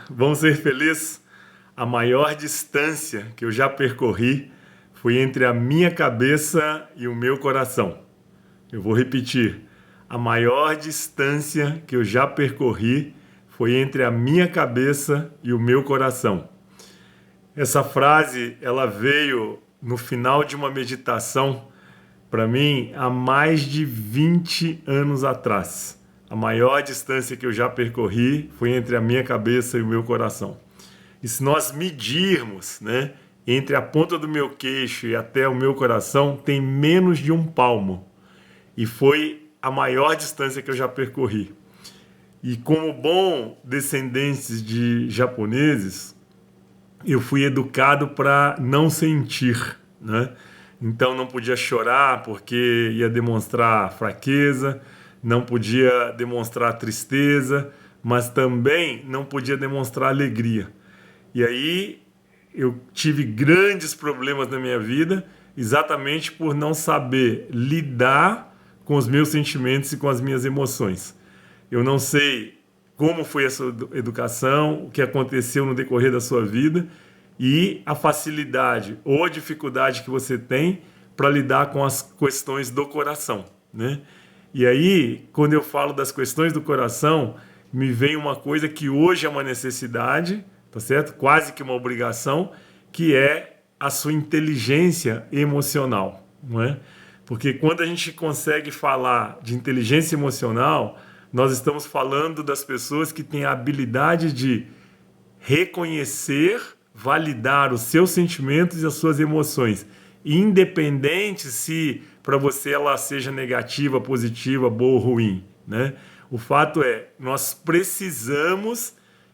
Vamos ser felizes? A maior distância que eu já percorri foi entre a minha cabeça e o meu coração. Eu vou repetir. A maior distância que eu já percorri foi entre a minha cabeça e o meu coração. Essa frase, ela veio no final de uma meditação para mim há mais de 20 anos atrás. A maior distância que eu já percorri foi entre a minha cabeça e o meu coração. E se nós medirmos, né, entre a ponta do meu queixo e até o meu coração, tem menos de um palmo. E foi a maior distância que eu já percorri. E como bom descendentes de japoneses, eu fui educado para não sentir, né? Então não podia chorar porque ia demonstrar fraqueza, não podia demonstrar tristeza, mas também não podia demonstrar alegria. E aí eu tive grandes problemas na minha vida, exatamente por não saber lidar com os meus sentimentos e com as minhas emoções. Eu não sei como foi a sua educação, o que aconteceu no decorrer da sua vida e a facilidade ou a dificuldade que você tem para lidar com as questões do coração, né? E aí, quando eu falo das questões do coração, me vem uma coisa que hoje é uma necessidade, tá certo? Quase que uma obrigação, que é a sua inteligência emocional, não é? Porque quando a gente consegue falar de inteligência emocional, nós estamos falando das pessoas que têm a habilidade de reconhecer, validar os seus sentimentos e as suas emoções, independente se para você ela seja negativa, positiva, boa ou ruim, né? O fato é, nós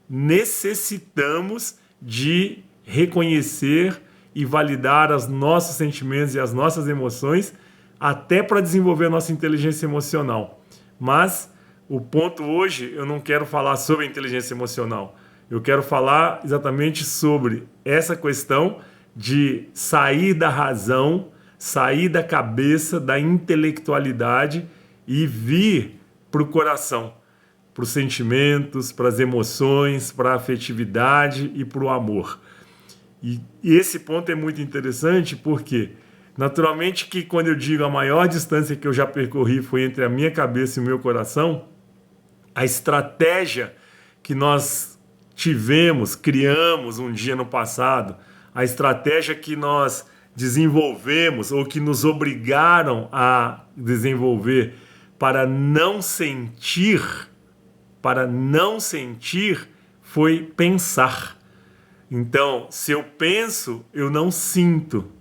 necessitamos de reconhecer e validar os nossos sentimentos e as nossas emoções, até para desenvolver a nossa inteligência emocional. Mas o ponto hoje, eu não quero falar sobre a inteligência emocional. Eu quero falar exatamente sobre essa questão de sair da razão, sair da cabeça, da intelectualidade e vir para o coração, para os sentimentos, para as emoções, para a afetividade e para o amor. E esse ponto é muito interessante porque, naturalmente, que quando eu digo a maior distância que eu já percorri foi entre a minha cabeça e o meu coração, a estratégia que nós tivemos, criamos um dia no passado, a estratégia que nós desenvolvemos ou que nos obrigaram a desenvolver para não sentir, foi pensar. Então, se eu penso, eu não sinto.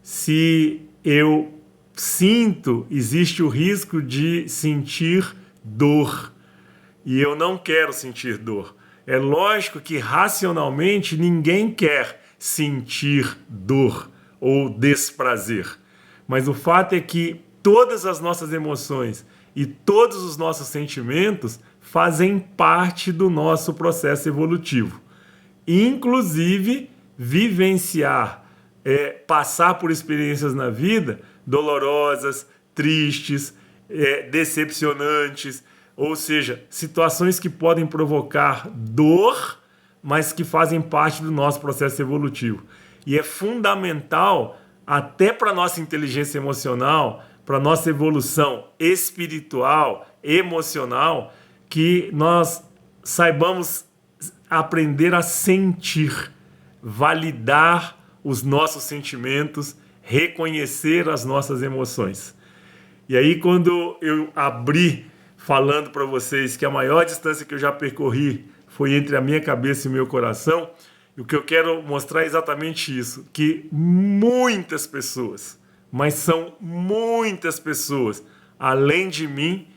Se eu sinto, existe o risco de sentir dor. E eu não quero sentir dor. É lógico que racionalmente ninguém quer sentir dor ou desprazer. Mas o fato é que todas as nossas emoções e todos os nossos sentimentos fazem parte do nosso processo evolutivo. Inclusive, vivenciar, passar por experiências na vida dolorosas, tristes, decepcionantes, ou seja, situações que podem provocar dor, mas que fazem parte do nosso processo evolutivo. E é fundamental, até para a nossa inteligência emocional, para a nossa evolução espiritual, emocional, que nós saibamos aprender a sentir, validar os nossos sentimentos, reconhecer as nossas emoções. E aí, quando eu abri falando para vocês que a maior distância que eu já percorri foi entre a minha cabeça e o meu coração, o que eu quero mostrar é exatamente isso, que muitas pessoas, mas são muitas pessoas, além de mim,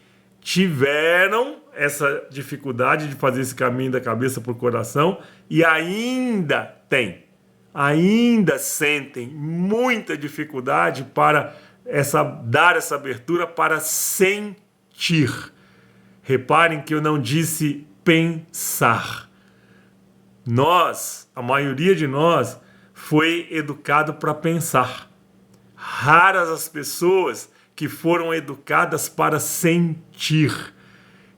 tiveram essa dificuldade de fazer esse caminho da cabeça para o coração e ainda sentem muita dificuldade para dar essa abertura para sentir. Reparem que eu não disse pensar. A maioria de nós, foi educado para pensar. Raras as pessoas que foram educadas para sentir.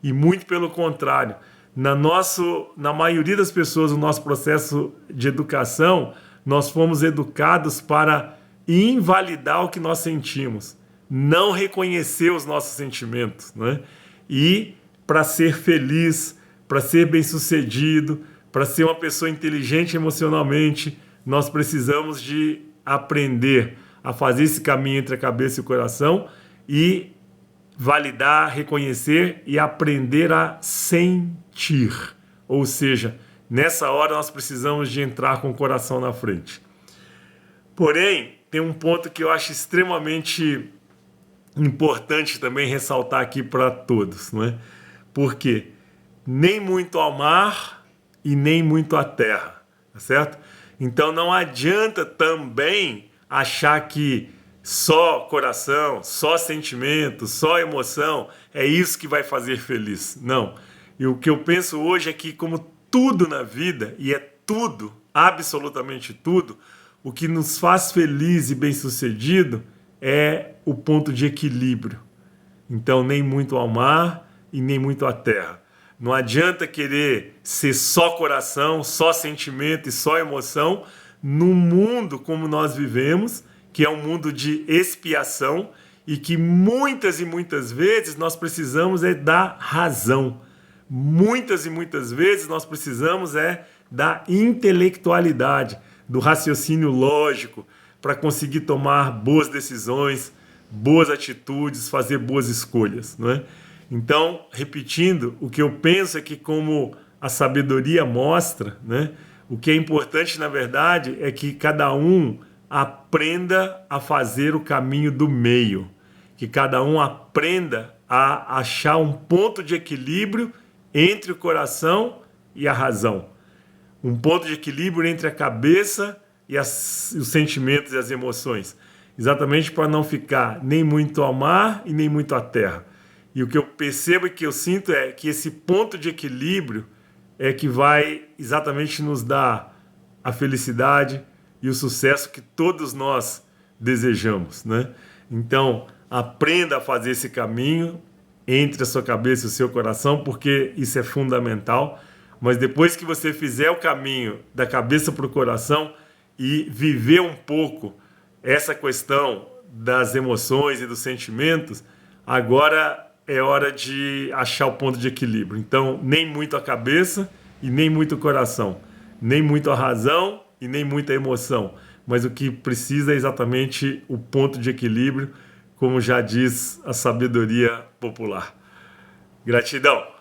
E muito pelo contrário, Na maioria das pessoas, no nosso processo de educação, nós fomos educados para invalidar o que nós sentimos, não reconhecer os nossos sentimentos, né? E para ser feliz, para ser bem-sucedido, para ser uma pessoa inteligente emocionalmente, nós precisamos de aprender a fazer esse caminho entre a cabeça e o coração e validar, reconhecer e aprender a sentir. Ou seja, nessa hora nós precisamos de entrar com o coração na frente. Porém, tem um ponto que eu acho extremamente importante também ressaltar aqui para todos, não é? Porque nem muito ao mar e nem muito à terra, tá certo? Então não adianta também achar que só coração, só sentimento, só emoção é isso que vai fazer feliz. Não. E o que eu penso hoje é que, como tudo na vida, e é tudo, absolutamente tudo, o que nos faz feliz e bem-sucedido é o ponto de equilíbrio. Então, nem muito ao mar e nem muito à terra. Não adianta querer ser só coração, só sentimento e só emoção num mundo como nós vivemos, que é um mundo de expiação e que muitas e muitas vezes nós precisamos é da razão. Muitas e muitas vezes nós precisamos é da intelectualidade, do raciocínio lógico, para conseguir tomar boas decisões, boas atitudes, fazer boas escolhas, não é? Então, repetindo, o que eu penso é que, como a sabedoria mostra, né, o que é importante, na verdade, é que cada um aprenda a fazer o caminho do meio, que cada um aprenda a achar um ponto de equilíbrio entre o coração e a razão, um ponto de equilíbrio entre a cabeça e os sentimentos e as emoções, exatamente para não ficar nem muito ao mar e nem muito à terra. E o que eu percebo e que eu sinto é que esse ponto de equilíbrio é que vai exatamente nos dar a felicidade e o sucesso que todos nós desejamos, né? Então, aprenda a fazer esse caminho entre a sua cabeça e o seu coração, porque isso é fundamental. Mas depois que você fizer o caminho da cabeça para o coração e viver um pouco essa questão das emoções e dos sentimentos, agora é hora de achar o ponto de equilíbrio. Então, nem muito a cabeça e nem muito o coração, nem muito a razão e nem muita emoção, mas o que precisa é exatamente o ponto de equilíbrio, como já diz a sabedoria popular. Gratidão!